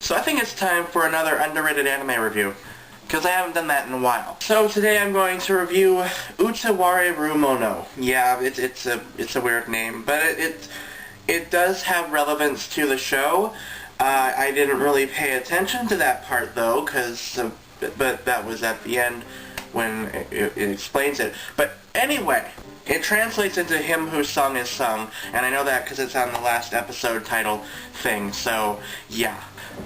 So I think it's time for another underrated anime review, because I haven't done that in a while. So today I'm going to review Utawarerumono. Yeah, it's a weird name, but it does have relevance to the show. I didn't really pay attention to that part though, but that was at the end when it explains it. But anyway, it translates into Him Whose Song Is Sung, and I know that because it's on the last episode title thing, so yeah.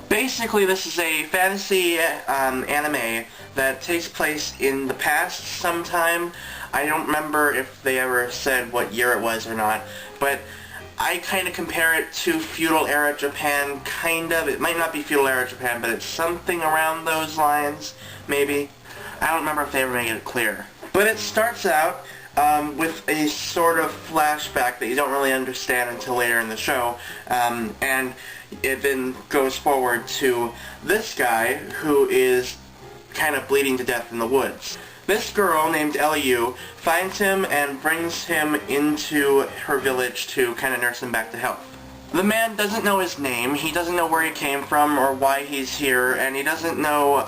Basically, this is a fantasy anime that takes place in the past sometime. I don't remember if they ever said what year it was or not, but I kind of compare it to feudal era Japan, kind of. It might not be feudal era Japan, but it's something around those lines, maybe. I don't remember if they ever made it clear. But it starts out with a sort of flashback that you don't really understand until later in the show, and it then goes forward to this guy who is kind of bleeding to death in the woods. This girl named Lu finds him and brings him into her village to kind of nurse him back to health. The man doesn't know his name, he doesn't know where he came from or why he's here, and he doesn't know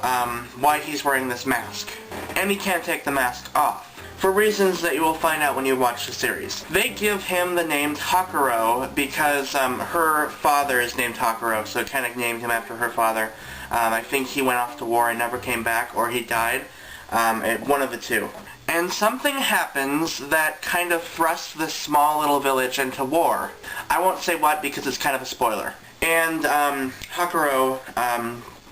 why he's wearing this mask. And he can't take the mask off, for reasons that you will find out when you watch the series. They give him the name Takuro because her father is named Takuro, so it kind of named him after her father. I think he went off to war and never came back, or he died. One of the two. And something happens that kind of thrusts this small little village into war. I won't say what because it's kind of a spoiler. And Takuro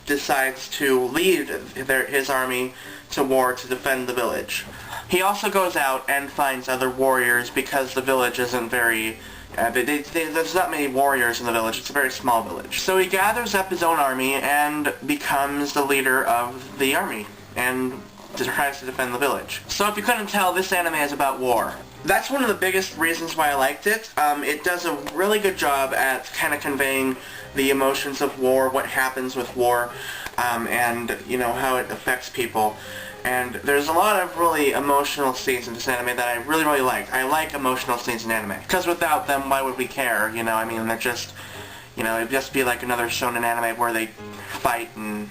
decides to lead his army to war to defend the village. He also goes out and finds other warriors because the village isn't very... there's not many warriors in the village, it's a very small village. So he gathers up his own army and becomes the leader of the army, and tries to defend the village. So if you couldn't tell, this anime is about war. That's one of the biggest reasons why I liked it. It does a really good job at kind of conveying the emotions of war, what happens with war, and you know how it affects people. And there's a lot of really emotional scenes in this anime that I really like. I like emotional scenes in anime, because without them, why would we care? You know, I mean, they're just, you know, it'd just be like another shonen anime where they fight and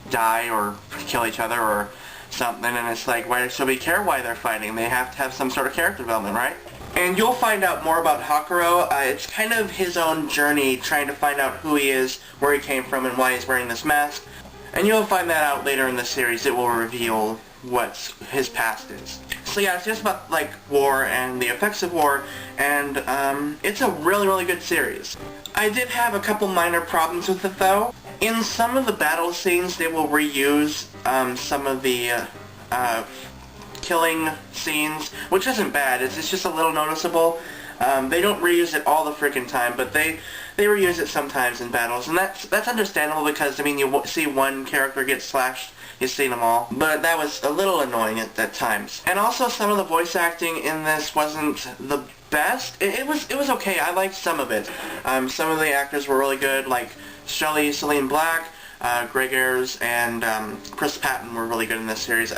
die or kill each other or something, and it's like, why should we care why they're fighting? They have to have some sort of character development, right? And you'll find out more about Takuro. It's kind of his own journey trying to find out who he is, where he came from, and why he's wearing this mask. And you'll find that out later in the series. It will reveal what his past is. So yeah, it's just about like war and the effects of war, and it's a really good series. I did have a couple minor problems with it though. In some of the battle scenes, they will reuse some of the killing scenes, which isn't bad. It's just a little noticeable. They don't reuse it all the freaking time, but they reuse it sometimes in battles, and that's understandable because, I mean, you see one character get slashed, you've seen them all, but that was a little annoying at times. And also, some of the voice acting in this wasn't the best. It was okay. I liked some of it. Some of the actors were really good, like Celine Black, Greg Ayres, and Chris Patton were really good in this series.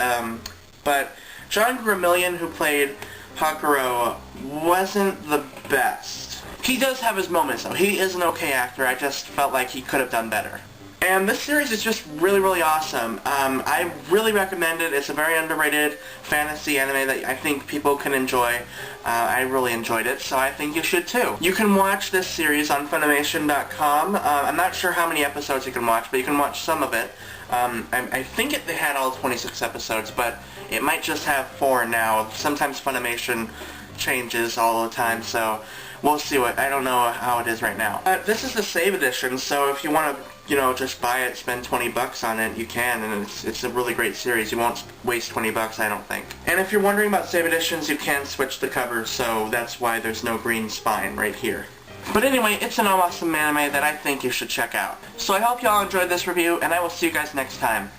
But John Gramillion, who played Takuro, wasn't the best. He does have his moments though. He is an okay actor. I just felt like he could have done better. And this series is just really awesome. I really recommend it. It's a very underrated fantasy anime that I think people can enjoy. I really enjoyed it, so I think you should too. You can watch this series on Funimation.com. I'm not sure how many episodes you can watch, but you can watch some of it. I think they had all 26 episodes, but it might just have 4 now. Sometimes Funimation changes all the time, so we'll see I don't know how it is right now. This is the Save Edition, so if you want to, you know, just buy it, spend 20 bucks on it, you can, and it's a really great series. You won't waste 20 bucks, I don't think. And if you're wondering about Save Editions, you can switch the cover, so that's why there's no green spine right here. But anyway, it's an awesome anime that I think you should check out. So I hope y'all enjoyed this review, and I will see you guys next time.